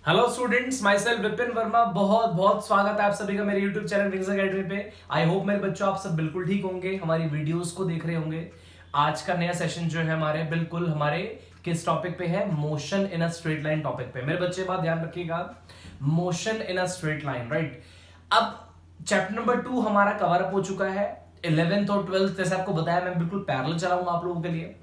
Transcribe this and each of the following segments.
Hello students, my self Vipin Verma. बहुत बहुत स्वागत है आप सभी का मेरे यूट्यूब चैनल विंग्स अकेडमी पे। आई होप मेरे बच्चों आप सब बिल्कुल ठीक होंगे, हमारी वीडियोस को देख रहे होंगे। आज का नया सेशन जो है हमारे किस टॉपिक पे है? Motion in a straight line topic पे। मेरे बच्चे बात ध्यान रखिएगा, motion in a straight line, right. अब चैप्टर नंबर 2 हमारा कवर अप हो चुका है। 11th और 12th जैसे आपको बताया मैं बिल्कुल पैरेलल चलाऊंगा आप लोगों के लिए।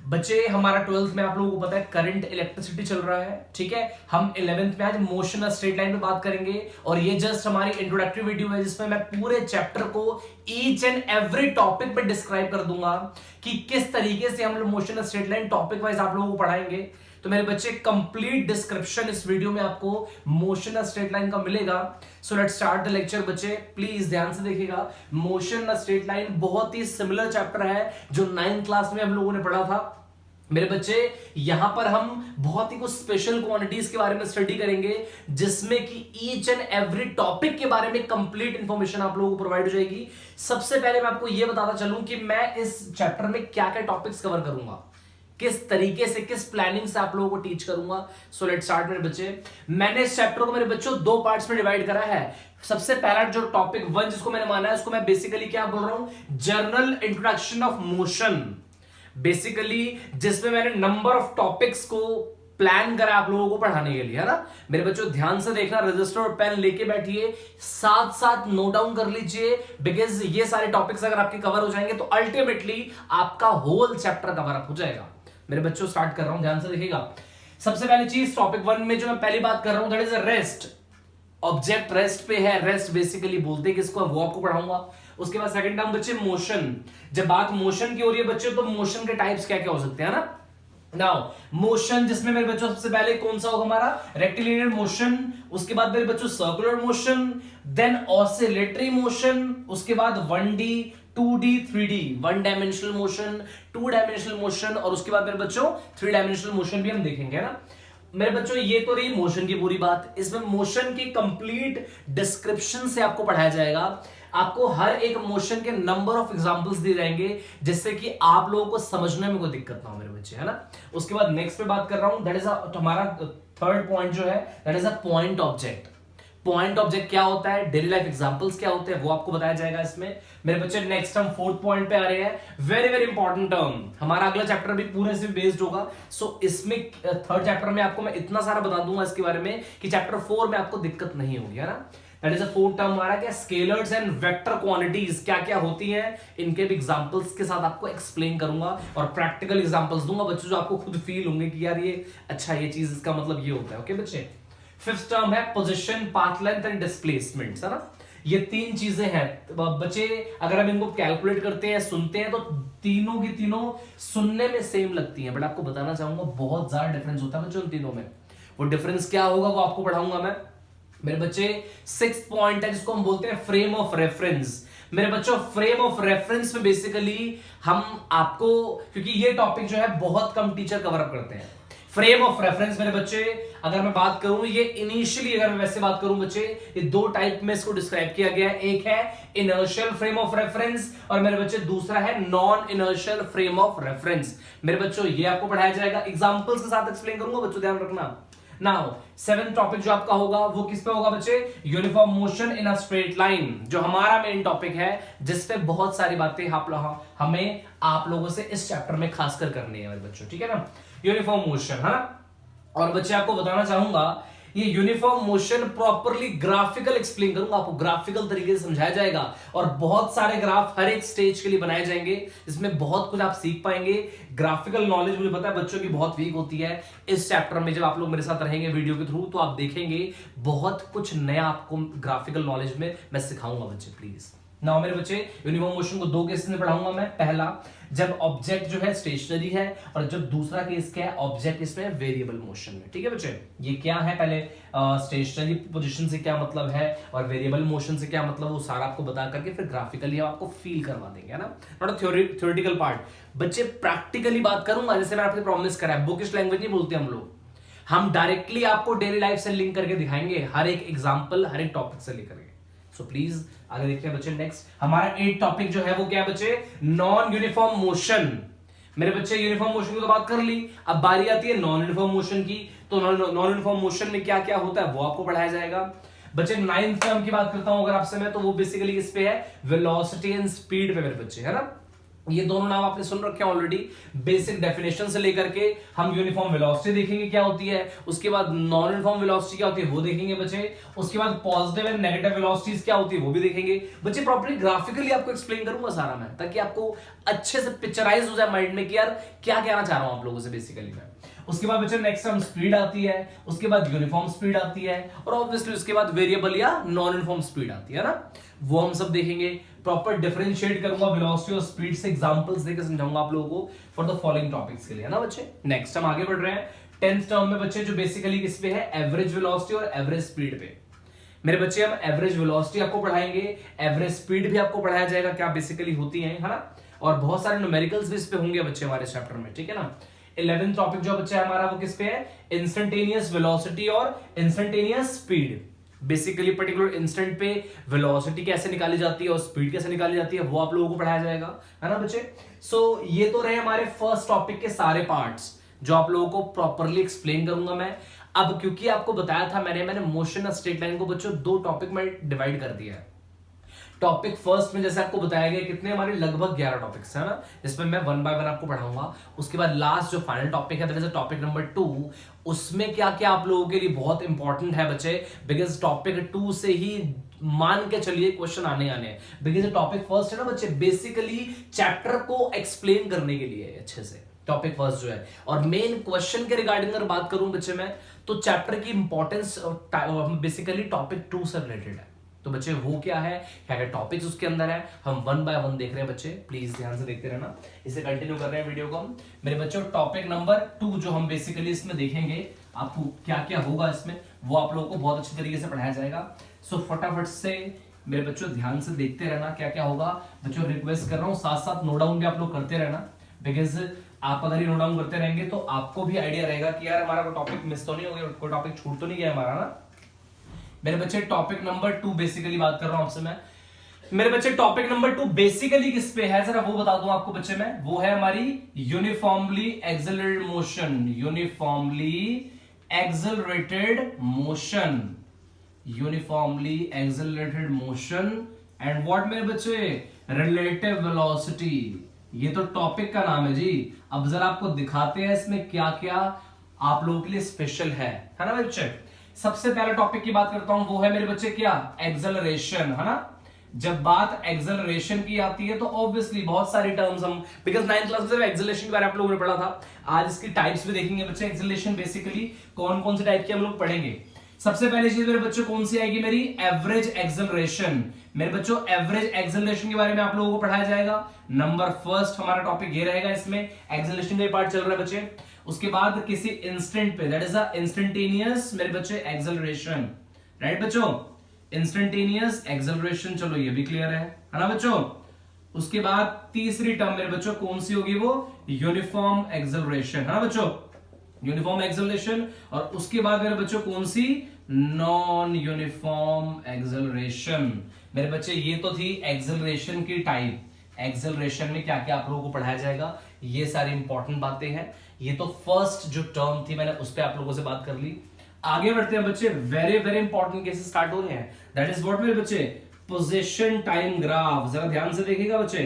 बच्चे हमारा 12th में आप लोगों को पता है करंट इलेक्ट्रिसिटी चल रहा है, ठीक है। हम 11th में आज मोशन स्ट्रेट लाइन पे बात करेंगे और ये जस्ट हमारी इंट्रोडक्टरी वीडियो है जिसमें मैं पूरे चैप्टर को ईच एंड एवरी टॉपिक पे डिस्क्राइब कर दूंगा कि किस तरीके से हम लोग motion straight line topic wise आप लोगों को पढ़ाएंगे। तो मेरे बच्चे कंप्लीट डिस्क्रिप्शन इस वीडियो में आपको मोशन स्ट्रेट लाइन का मिलेगा। So let's start the lecture. बच्चे प्लीज ध्यान से देखिएगा, मोशन स्ट्रेट लाइन बहुत ही सिमिलर चैप्टर है जो 9th क्लास में हम लोगों ने पढ़ा था। मेरे बच्चे यहां पर हम बहुत ही कुछ स्पेशल क्वांटिटीज के बारे में स्टडी करेंगे जिसमें कि ईच एंड एवरी टॉपिक के बारे में कंप्लीट इंफॉर्मेशन आप लोगों को प्रोवाइड हो जाएगी। सबसे पहले मैं आपको यह बताता चलूं कि मैं इस चैप्टर में क्या क्या टॉपिक्स कवर करूंगा, किस तरीके से, किस प्लानिंग से आप लोगों को टीच करूंगा। सो लेट्स स्टार्ट मेरे बच्चे। मैंने इस चैप्टर को मेरे बच्चों 2 पार्ट्स में डिवाइड करा है। सबसे पहला जो टॉपिक 1 जिसको मैंने माना है उसको मैं बेसिकली क्या बोल रहा हूं, journal introduction of motion. Basically जिसमें मैंने नंबर ऑफ टॉपिक्स को प्लान करा आप लोगों को पढ़ाने के लिए, है ना। मेरे बच्चों ध्यान से देखना, रजिस्टर और पेन लेके बैठिए, साथ साथ नोट डाउन कर लीजिए, बिकॉज ये सारे टॉपिक्स अगर आपके कवर हो जाएंगे तो अल्टीमेटली आपका होल चैप्टर कवर अप हो जाएगा। मेरे बच्चों स्टार्ट कर रहा हूं, ध्यान से देखिएगा। सबसे पहली चीज टॉपिक 1 में जो मैं पहली बात कर रहा हूं that is rest. Object rest पे है, रेस्ट बेसिकली बोलते हैं किसको, वो आपको पढ़ाऊंगा। उसके बाद सेकंड टर्म बच्चे मोशन। जब बात मोशन की हो रही है बच्चे तो मोशन के टाइप्स क्या क्या हो सकते हैं ना। नाउ मोशन जिसमें मेरे बच्चों सबसे पहले कौन सा होगा हमारा, रेक्टिलिनियर मोशन। उसके बाद मेरे बच्चों circular motion, then oscillatory motion, उसके बाद 1D 2D 3D, 1 dimensional motion, 2 dimensional motion, और उसके बाद मेरे बच्चों 3 डायमेंशनल मोशन भी हम देखेंगे ना। मेरे बच्चों ये तो रही मोशन की पूरी बात। इसमें मोशन की कंप्लीट डिस्क्रिप्शन से आपको पढ़ाया जाएगा। आपको हर एक मोशन के नंबर ऑफ एग्जांपल्स दिए जाएंगे जिससे कि आप लोगों को समझने में कोई दिक्कत ना हो मेरे बच्चे, है ना। उसके बाद नेक्स्ट पे बात कर रहा हूं, दैट इज हमारा थर्ड पॉइंट जो है that is a point object. Point object क्या होता है, डेली लाइफ एग्जांपल्स क्या होते हैं वो आपको बताया जाएगा इसमें। मेरे बच्चे नेक्स्ट हम 4th पॉइंट पे आ रहे हैं, वेरी वेरी इंपॉर्टेंट टर्म। हमारा अगला चैप्टर भी पूरे से बेस्ड होगा। सो इसमें 3rd चैप्टर में आपको मैं इतना सारा बता दूंगा इसके बारे में कि चैप्टर 4 में आपको दिक्कत नहीं होगी, है ना। That is a 4th term हमारा क्या, स्केलर्स एंड वेक्टर क्वांटिटीज क्या क्या होती हैं, इनके भी एग्जांपल्स के साथ आपको एक्सप्लेन करूंगा और प्रैक्टिकल एग्जांपल्स दूंगा बच्चों जो आपको खुद फील होंगे कि यार ये अच्छा, ये चीज इसका मतलब ये होता है। ओके बच्चे। 5th टर्म है position, path length and displacement, है ना। ये 3 चीजें हैं बच्चे। अगर हम इनको कैलकुलेट करते हैं, सुनते हैं तो तीनों की तीनों सुनने में सेम लगती हैं, बट आपको बताना चाहूंगा बहुत ज्यादा डिफरेंस होता है बच्चों उन तीनों में। वो डिफरेंस क्या होगा वो आपको पढ़ाऊंगा मैं। मेरे बच्चे 6th पॉइंट है जिसको हम बोलते हैं फ्रेम ऑफ रेफरेंस। मेरे बच्चों फ्रेम ऑफ रेफरेंस में बेसिकली हम आपको, क्योंकि ये टॉपिक जो है बहुत कम टीचर कवर अप करते हैं। फ्रेम ऑफ रेफरेंस मेरे बच्चे अगर मैं बात करूं, ये इनिशियली अगर मैं वैसे बात करूं बच्चे, ये 2 टाइप में इसको डिस्क्राइब किया गया है। एक है इनर्शियल फ्रेम ऑफ रेफरेंस और मेरे बच्चे दूसरा है non inertial frame of reference. मेरे बच्चों ये आपको पढ़ाया जाएगा, एग्जांपल्स के साथ एक्सप्लेन करूंगा बच्चों, ध्यान रखना। नाउ 7th टॉपिक जो आपका होगा वो किस पे होगा बच्चे, uniform motion in a straight line, जो हमारा मेन टॉपिक है जिसपे बहुत सारी बातें हमें आप लोगों से इस चैप्टर में खासकर करनी है मेरे बच्चों, ठीक है ना। यूनिफॉर्म मोशन, है ना। और बच्चे आपको बताना चाहूंगा ये uniform motion properly graphical explain करूंगा, आपको ग्राफिकल तरीके से समझाया जाएगा और बहुत सारे ग्राफ हर एक स्टेज के लिए बनाए जाएंगे जिसमें बहुत कुछ आप सीख पाएंगे। ग्राफिकल नॉलेज मुझे पता है बच्चों की बहुत वीक होती है। इस चैप्टर में जब आप लोग मेरे साथ रहेंगे वीडियो के थ्रू तो आप देखेंगे बहुत कुछ नया आपको ग्राफिकल नॉलेज में मैं सिखाऊंगा बच्चे, प्लीज। नाउ मेरे बच्चे यूनिफॉर्म मोशन को 2 केस में पढ़ाऊंगा मैं। पहला जब ऑब्जेक्ट जो है स्टेशनरी है और जब दूसरा केस क्या है, ऑब्जेक्ट इसमें वेरिएबल मोशन में, ठीक है बच्चे। ये क्या है, पहले स्टेशनरी पोजीशन से क्या मतलब है और वेरिएबल मोशन से क्या मतलब, वो सारा आपको बता करके फिर ग्राफिकली हम आपको फील करवा देंगे, है ना। नॉट थ्योरेटिकल पार्ट बच्चे, प्रैक्टिकली बात करूंगा जैसे मैंने आपसे प्रॉमिस करा है। बुकिश लैंग्वेज नहीं बोलते हम लोग, हम डायरेक्टली आपको डेली लाइफ से लिंक करके दिखाएंगे, हर एक एग्जाम्पल हर एक टॉपिक से लेकर। सो प्लीज आगे देखते हैं बच्चे। नेक्स्ट हमारा 8th टॉपिक जो है वो क्या है बच्चे, नॉन यूनिफॉर्म मोशन। मेरे बच्चे यूनिफॉर्म मोशन की तो बात कर ली, अब बारी आती है नॉन यूनिफॉर्म मोशन की। तो नॉन यूनिफॉर्म मोशन में क्या क्या होता है वो आपको पढ़ाया जाएगा। बच्चे 9th टर्म की बात करता हूं अगर आपसे मैं, तो वो बेसिकली इस पे है वेलोसिटी एंड स्पीड पे मेरे बच्चे, है ना। ये दोनों नाम आपने सुन रखे हैं ऑलरेडी। बेसिक डेफिनेशन से लेकर के हम यूनिफॉर्म वेलोसिटी देखेंगे क्या होती है, उसके बाद नॉन यूनिफॉर्म वेलोसिटी क्या होती है वो देखेंगे बच्चे, उसके बाद पॉजिटिव एंड नेगेटिव वेलोसिटीज क्या होती है वो भी देखेंगे बच्चे। प्रॉपर्ली ग्राफिकली आपको एक्सप्लेन करूंगा सारा मैं, ताकि आपको अच्छे से पिक्चराइज हो जाए माइंड में कि यार क्या कहना चाह रहा हूं आप लोगों से बेसिकली मैं। उसके बाद बच्चे नेक्स्ट टर्म स्पीड आती है, उसके बाद यूनिफॉर्म स्पीड आती है, और ऑब्वियसली उसके बाद वेरिएबल या नॉन यूनिफॉर्म स्पीड आती है ना, वो हम सब देखेंगे। प्रॉपर डिफरेंशिएट करूंगा वेलोसिटी और स्पीड से, एग्जांपल्स देकर समझाऊंगा आप लोगों को फॉर द फॉलोइंग टॉपिक्स के लिए, है ना बच्चे। नेक्स्ट हम आगे बढ़ रहे हैं 10th टर्म में बच्चे, जो बेसिकली किस पे है, एवरेज वेलोसिटी और एवरेज स्पीड पे। मेरे बच्चे हम एवरेज वेलोसिटी आपको पढ़ाएंगे, एवरेज स्पीड भी आपको पढ़ाया जाएगा क्या बेसिकली होती है ना, और बहुत सारे न्यूमेरिकल्स भी इस पे होंगे बच्चे हमारे चैप्टर में, ठीक है ना। 11th टॉपिक जो बच्चा हमारा वो किस पे है, इंस्टेंटेनियस वेलोसिटी और instantaneous speed. Basically particular instant पे वेलोसिटी कैसे निकाली जाती है और स्पीड कैसे निकाली जाती है वो आप लोगों को पढ़ाया जाएगा, है ना बच्चे। सो ये तो रहे हमारे फर्स्ट टॉपिक के सारे पार्ट्स जो आप लोगों को प्रॉपरली एक्सप्लेन करूंगा मैं। अब क्योंकि आपको बताया था मैंने मोशन और स्ट्रेट लाइन को बच्चों 2 टॉपिक में डिवाइड कर दिया है। टॉपिक फर्स्ट में जैसे आपको बताया गया कितने हमारे लगभग 11 टॉपिक्स है ना, जिसमें मैं 1 बाय 1 आपको पढ़ाऊंगा। उसके बाद लास्ट जो फाइनल टॉपिक है दैट इज टॉपिक नंबर 2, उसमें क्या क्या आप लोगों के लिए बहुत इंपॉर्टेंट है बच्चे, बिकॉज टॉपिक 2 से ही मान के चलिए क्वेश्चन आने हैं। बिकॉज टॉपिक फर्स्ट है ना बच्चे, बेसिकली चैप्टर को एक्सप्लेन करने के लिए अच्छे से टॉपिक फर्स्ट जो है, और मेन क्वेश्चन के रिगार्डिंग अगर बात करूं बच्चे मैं, तो चैप्टर की इंपॉर्टेंस बेसिकली टॉपिक 2 से रिलेटेड है। तो बच्चे वो क्या है, क्या क्या टॉपिक्स उसके अंदर है, हम 1 बाय 1 देख रहे हैं बच्चे, प्लीज ध्यान से देखते रहना। इसे कंटिन्यू कर रहे हैं वीडियो को हम मेरे बच्चों। टॉपिक नंबर 2 जो हम बेसिकली इसमें देखेंगे, आपको क्या क्या होगा इसमें वो आप लोगों को बहुत अच्छी तरीके से पढ़ाया जाएगा। सो फटाफट से मेरे बच्चों ध्यान से देखते रहना क्या क्या होगा बच्चों। रिक्वेस्ट कर रहा हूँ साथ साथ नोट डाउन भी आप लोग करते रहना, बिकॉज आप अगर ये नोट डाउन करते रहेंगे तो आपको भी आइडिया रहेगा कि यार हमारा कोई टॉपिक मिस तो नहीं हो गया, कोई टॉपिक छूट तो नहीं गया हमारा ना मेरे बच्चे। टॉपिक नंबर 2 बेसिकली बात कर रहा हूं आपसे मैं मेरे बच्चे। टॉपिक नंबर 2 बेसिकली किस पे है जरा वो बता दूं आपको बच्चे मैं, वो है हमारी uniformly accelerated motion, uniformly accelerated motion, uniformly accelerated motion and what मेरे बच्चे, रिलेटिव वेलोसिटी। ये तो टॉपिक का नाम है जी। अब जरा आपको दिखाते हैं इसमें क्या क्या आप लोगों के लिए स्पेशल है ना बच्चे। सबसे पहले टॉपिक की बात करता हूं, वो है मेरे बच्चे क्या, एक्सेलरेशन, है ना। जब बात एक्सेलरेशन की आती है तो ऑब्वियसली बहुत सारी टर्म्स हम, बिकॉज 9th क्लास में एक्सेलरेशन के बारे में आप लोगों ने पढ़ा था, आज इसकी टाइप्स भी देखेंगे बच्चे। एक्सेलरेशन बेसिकली कौन कौन से टाइप के हम लोग पढ़ेंगे। सबसे पहली चीज मेरे बच्चों कौन सी आएगी, मेरी एवरेज एक्सेलरेशन। मेरे बच्चों एवरेज एक्सेलरेशन के बारे में आप लोगों को पढ़ाया जाएगा। नंबर फर्स्ट हमारा टॉपिक ये रहेगा, इसमें एक्सेलरेशन का पार्ट चल रहा है बच्चे। उसके बाद किसी इंस्टेंट पे, दैट इज अ इंस्टेंटेनियस मेरे बच्चे एक्सेलरेशन, राइट बच्चों, इंस्टेंटेनियस एक्सेलरेशन। चलो ये भी क्लियर है ना बच्चों। उसके बाद तीसरी टर्म मेरे बच्चों कौन सी होगी, वो यूनिफॉर्म एक्सेलरेशन, है ना बच्चों, यूनिफॉर्म एक्सेलरेशन। और उसके बाद मेरे बच्चों कौन सी, नॉन यूनिफॉर्म एक्सेलरेशन। मेरे बच्चे ये तो थी एक्सेलरेशन की टाइप। एक्सेलरेशन में क्या क्या आप लोगों को पढ़ाया जाएगा, ये सारी इंपॉर्टेंट बातें हैं। ये तो फर्स्ट जो टर्म थी मैंने उस पर आप लोगों से बात कर ली। आगे बढ़ते हैं बच्चे, very very important cases start हो रहे हैं, दैट इज व्हाट मेरे बच्चे, पोजीशन टाइम ग्राफ। जरा ध्यान से देखिएगा बच्चे,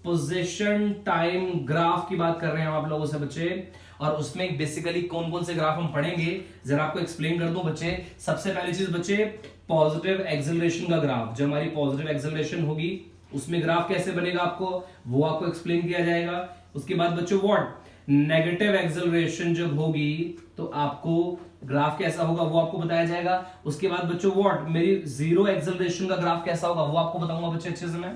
पोजीशन टाइम ग्राफ की बात कर रहे हैं हम आप लोगों से बच्चे। और उसमें बेसिकली कौन कौन से ग्राफ हम पढ़ेंगे जरा आपको एक्सप्लेन कर दूं बच्चे। सबसे पहली चीज बच्चे, पॉजिटिव एक्सेलरेशन का ग्राफ। जो हमारी पॉजिटिव एक्सेलरेशन होगी उसमें ग्राफ कैसे बनेगा आपको वो आपको एक्सप्लेन किया जाएगा। उसके बाद बच्चों व्हाट, नेगेटिव एक्सेलरेशन जब होगी तो आपको ग्राफ कैसा होगा वो आपको बताया जाएगा। उसके बाद बच्चों व्हाट, मेरी जीरो एक्सेलरेशन का ग्राफ कैसा होगा वो आपको बताऊंगा बच्चे अच्छे से मैं।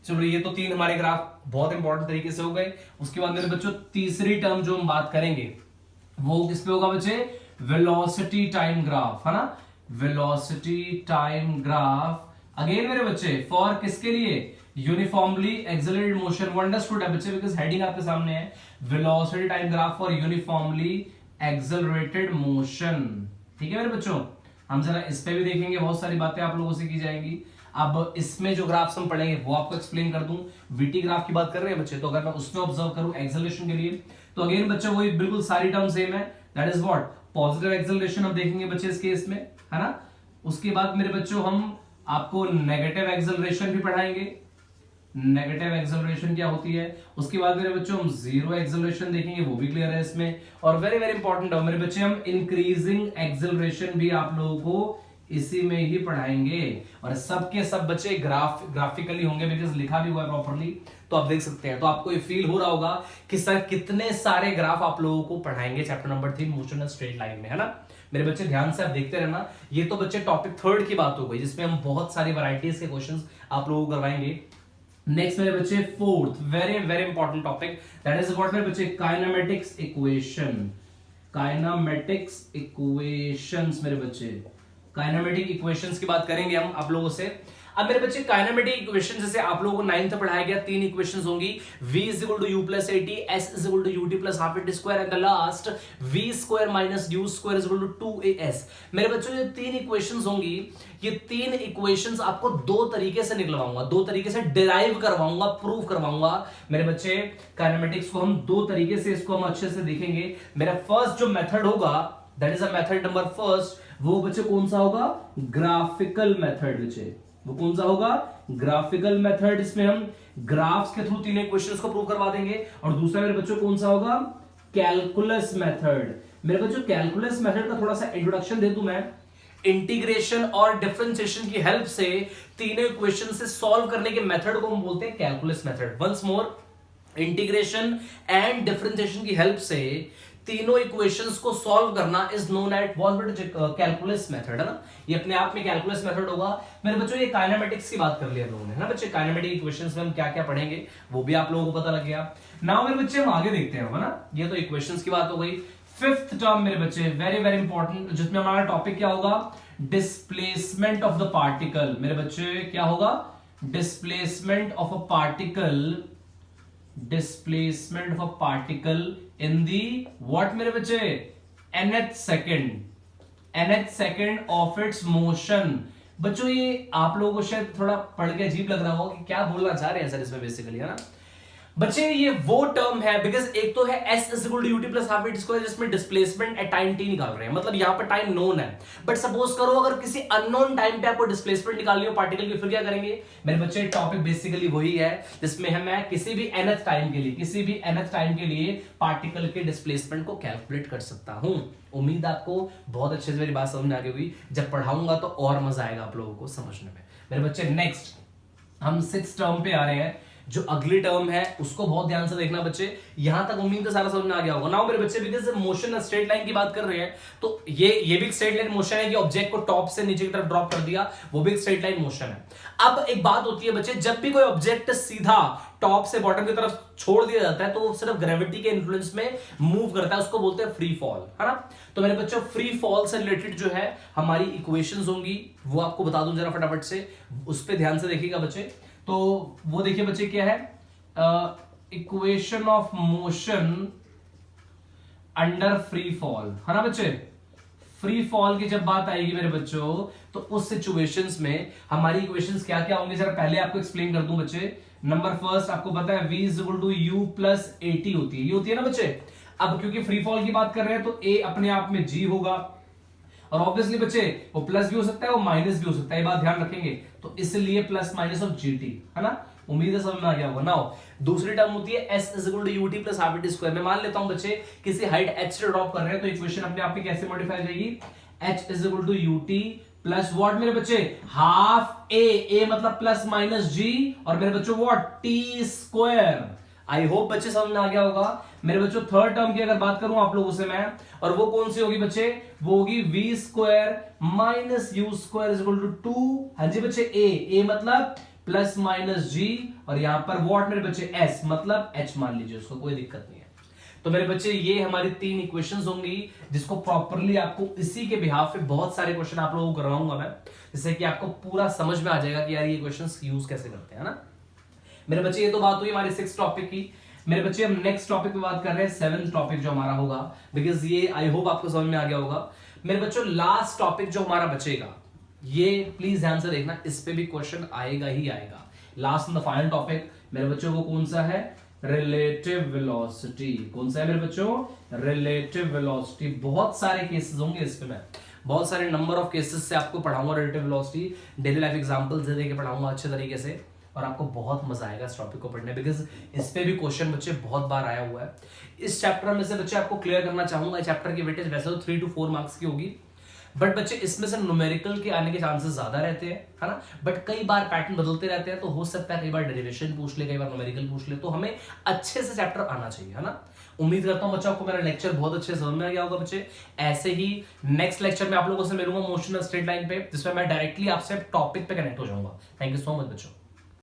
चलो ये तो 3 हमारे ग्राफ बहुत इंपॉर्टेंट तरीके से हो गए। उसके बाद मेरे बच्चों तीसरी टर्म जो हम बात करेंगे वो किस पे होगा बच्चे, वेलोसिटी टाइम ग्राफ, है ना, वेलोसिटी टाइम ग्राफ। अगेन मेरे बच्चे फॉर किसके लिए, यूनिफॉर्मली एक्सेलरेटेड मोशन। वो अंडरस्टूड है बच्चे बिकॉज हेडिंग आपके सामने है, velocity time graph for uniformly accelerated motion. ठीक है मेरे बच्चों, हम जरा इस पे भी देखेंगे, बहुत सारी बातें आप लोगों से की जाएंगी। अब इसमें जो ग्राफ्स हम पढ़ेंगे वो आपको एक्सप्लेन कर दूं। वीटी ग्राफ की बात कर रहे हैं बच्चे, तो अगर मैं उसमें ऑब्जर्व करूं एक्सेलरेशन के लिए तो अगेन बच्चों वही बिल्कुल सारी टर्म सेम है, that is what, positive acceleration हम देखेंगे बच्चे इस केस में, है ना। उसके बाद मेरे बच्चों हम आपको नेगेटिव एक्सेलरेशन भी पढ़ाएंगे, नेगेटिव एक्सेलरेशन क्या होती है। उसके बाद मेरे बच्चों हम जीरो एक्सेलरेशन देखेंगे, वो भी क्लियर है इसमें। और वेरी वेरी इंपॉर्टेंट है मेरे बच्चे, हम इंक्रीजिंग एक्सेलरेशन भी आप लोगों को इसी में ही पढ़ाएंगे। और सबके सब बच्चे ग्राफिकली होंगे, बिकॉज लिखा भी हुआ है प्रॉपर्ली, तो आप देख सकते हैं। तो आपको ये फील हो रहा होगा कि सर कितने सारे ग्राफ आप लोगों को पढ़ाएंगे chapter number 3 motion and straight line में, है ना। मेरे बच्चे ध्यान से आप देखते रहना। ये तो बच्चे टॉपिक 3 की बात हो गई, जिसमें हम बहुत सारी वैरायटीज के क्वेश्चंस आप लोगों को करवाएंगे। नेक्स्ट मेरे बच्चे 4th very very important topic, that is about मेरे बच्चे काइनेमेटिक्स इक्वेशन। काइनेमेटिक्स इक्वेशंस मेरे बच्चे, काइनेमेटिक इक्वेशंस की बात करेंगे हम आप लोगों से। अब मेरे बच्चे काइनेमेटिक इक्वेशन जैसे आप लोगों को 9th में पढ़ाया गया, 3 इक्वेशंस होंगी, v = u + at, s = ut + half at square and the last v² - u² = 2as। मेरे बच्चों ये 3 इक्वेशंस होंगी, ये 3 इक्वेशंस आपको 2 तरीके से निकलवाऊंगा, 2 तरीके से डिराइव करवाऊंगा, प्रूव करवाऊंगा। मेरे बच्चे काइनेमेटिक्स को हम 2 तरीके से इसको हम अच्छे से देखेंगे। मेरा फर्स्ट जो मेथड होगा, that is a method number first, वो बच्चे कौन सा होगा, ग्राफिकल मेथड। बच्चे वो कौन सा होगा, ग्राफिकल मेथड। इसमें हम ग्राफ्स के थ्रू 3 इक्वेशंस को प्रूव करवा देंगे। और दूसरा मेरे बच्चों कौन सा होगा, कैलकुलस मेथड। मेरे बच्चों कैलकुलस मेथड का थोड़ा सा इंट्रोडक्शन दे दूं मैं। इंटीग्रेशन और डिफरेंशिएशन की हेल्प से तीनों इक्वेशन से सॉल्व करने के मेथड को हम बोलते हैं calculus method. Once more, integration and differentiation की हेल्प से तीनों इक्वेशंस को सॉल्व करना is known at calculus method, है ना। ये अपने आप में कैलकुलस मेथड होगा। मेरे बच्चों ये काइनेमेटिक्स की बात कर लिया हम लोगों ने, है ना बच्चे। काइनेमेटिक इक्वेशंस में हम क्या क्या पढ़ेंगे वो भी आप लोगों को पता लग गया। नाउ मेरे बच्चे हम आगे देखते हैं, है ना। ये तो इक्वेशंस की बात हो गई। 5th टर्म मेरे बच्चे वेरी वेरी इंपॉर्टेंट, जिसमें हमारा टॉपिक क्या होगा, डिस्प्लेसमेंट ऑफ द पार्टिकल। मेरे बच्चे क्या होगा, displacement of a particle, displacement of a particle in the what मेरे बच्चे, nth second of its motion. बच्चों ये आप लोगों को शायद थोड़ा पढ़ के अजीब लग रहा होगा कि क्या बोलना चाह रहे हैं सर इसमें बेसिकली, है ना। बच्चे ये वो टर्म है, बिकॉज एक तो है s = ut + half at square, जिसमें डिस्प्लेसमेंट एट टाइम t निकाल रहे हैं, मतलब यहां पर टाइम नोन है। बट सपोज करो अगर किसी अननोन टाइम पे आपको डिस्प्लेसमेंट निकालनी हो पार्टिकल की, फिर क्या करेंगे मेरे बच्चे। टॉपिक बेसिकली वही है जिसमें मैं किसी भी nth टाइम के लिए पार्टिकल के डिस्प्लेसमेंट को कैलकुलेट कर सकता हूं। उम्मीद आपको बहुत अच्छे से मेरी बात समझ में आ गई हुई। जब पढ़ाऊंगा तो और मजा आएगा आप लोगों को समझने में। मेरे बच्चे नेक्स्ट हम 6th टर्म पे आ रहे हैं। जो अगली टर्म है उसको बहुत ध्यान से देखना बच्चे। यहां तक उम्मीद है सारा समझ में आ गया होगा। नाउ मेरे बच्चे बिकॉज़ मोशन स्ट्रेट लाइन की बात कर रहे हैं, तो ये भी स्ट्रेट लाइन मोशन है कि ऑब्जेक्ट को टॉप से नीचे की तरफ ड्रॉप कर दिया, वो भी स्ट्रेट लाइन मोशन है। अब एक बात होती है बच्चे, जब भी कोई ऑब्जेक्ट सीधा टॉप से बॉटम की तरफ छोड़ दिया जाता है तो वो सिर्फ ग्रेविटी के इन्फ्लुएंस में मूव करता है, उसको बोलते हैं फ्री फॉल, है ना। तो मेरे बच्चों फ्री फॉल से रिलेटेड जो है हमारी इक्वेशंस होंगी, वो आपको बता दूं जरा फटाफट से, उस पर ध्यान से देखिएगा बच्चे। तो वो देखिए बच्चे क्या है, equation of motion under free fall, है ना बच्चे। फ्री फॉल की जब बात आएगी मेरे बच्चों, तो उस सिचुएशंस में हमारी इक्वेशंस क्या क्या होंगी, जरा पहले आपको एक्सप्लेन कर दूं बच्चे। नंबर फर्स्ट आपको पता है v = u + at होती है, ये होती है ना बच्चे। अब क्योंकि फ्री फॉल की बात कर रहे हैं तो a अपने आप में g होगा, और ऑब्वियसली बच्चे वो प्लस भी हो सकता है, वो माइनस भी हो सकता है, ये बात ध्यान रखेंगे। तो इसलिए प्लस- ऑफ gt, है ना। उम्मीद है समझ में आ गया होगा। नाउ दूसरी टर्म होती है s = ut + half at square। मैं मान लेता हूं बच्चे किसी हाइट h से ड्रॉप कर रहे हैं, तो इक्वेशन अपने आप में कैसे मॉडिफाई हो जाएगी, h = ut प्लस व्हाट मेरे बच्चे, हाफ a मतलब +- g, और मेरे बच्चों व्हाट, t²। आई होप बच्चे समझ में आ गया होगा। मेरे बच्चों थर्ड टर्म की अगर बात करूं आप लोगों से मैं, और वो कौन सी होगी बच्चे, वो होगी v² - u² = 2। हाँ जी बच्चे, a मतलब +- g, और यहां पर व्हाट मेरे बच्चे, s मतलब h मान लीजिए उसको, कोई दिक्कत नहीं है। तो मेरे बच्चे ये हमारी 3 इक्वेशंस होंगी, जिसको प्रॉपर्ली आपको इसी के बिहाफ पे बहुत सारे क्वेश्चन आप लोगों को करवाऊंगा मैं, जिससे कि आपको पूरा समझ में आ जाएगा कि यार ये क्वेश्चंस यूज कैसे करते हैं ना मेरे बच्चे। ये तो बात हुई हमारे 6th टॉपिक की। मेरे बच्चे हम नेक्स्ट टॉपिक पे बात कर रहे हैं, 7th टॉपिक जो हमारा होगा, बिकॉज ये आई होप आपको समझ में आ गया होगा। मेरे बच्चों लास्ट टॉपिक जो हमारा बचेगा, ये प्लीज ध्यान से देखना, इस पे भी क्वेश्चन आएगा ही आएगा। Last and the final topic मेरे बच्चों को कौन सा है, रिलेटिव वेलोसिटी। कौन सा है मेरे बच्चों? Relative velocity. बहुत सारे केसेस होंगे इस पे, मैं बहुत सारे नंबर ऑफ केसेस से आपको पढ़ाऊंगा relative velocity, daily life examples दे के पढ़ाऊंगा अच्छे तरीके से, और आपको बहुत मजा आएगा इस टॉपिक को पढ़ने, बिकॉज इस पे भी क्वेश्चन बच्चे बहुत बार आया हुआ है। इस चैप्टर में से बच्चे आपको क्लियर करना चाहूंगा, चैप्टर की वेटेज वैसे तो 3 to 4 मार्क्स की होगी, बट बच्चे इसमें से न्यूमेरिकल के आने के चांसेस ज्यादा रहते हैं, है ना। बट कई बार पैटर्न बदलते रहते हैं, तो हो सकता है कई बार डेरिवेशन पूछ ले, कई बार न्यूमेरिकल पूछ ले, तो हमें अच्छे से चैप्टर आना चाहिए, है ना। उम्मीद करता हूं बच्चों आपको मेरा लेक्चर बहुत अच्छे से समझ में आ गया होगा बच्चे। ऐसे ही नेक्स्ट लेक्चर में आप लोगों से मिलूंगा मोशन स्ट्रेट लाइन पे, जिसमें मैं डायरेक्टली आपसे टॉपिक पे कनेक्ट हो जाऊंगा। थैंक यू सो मच बच्चों।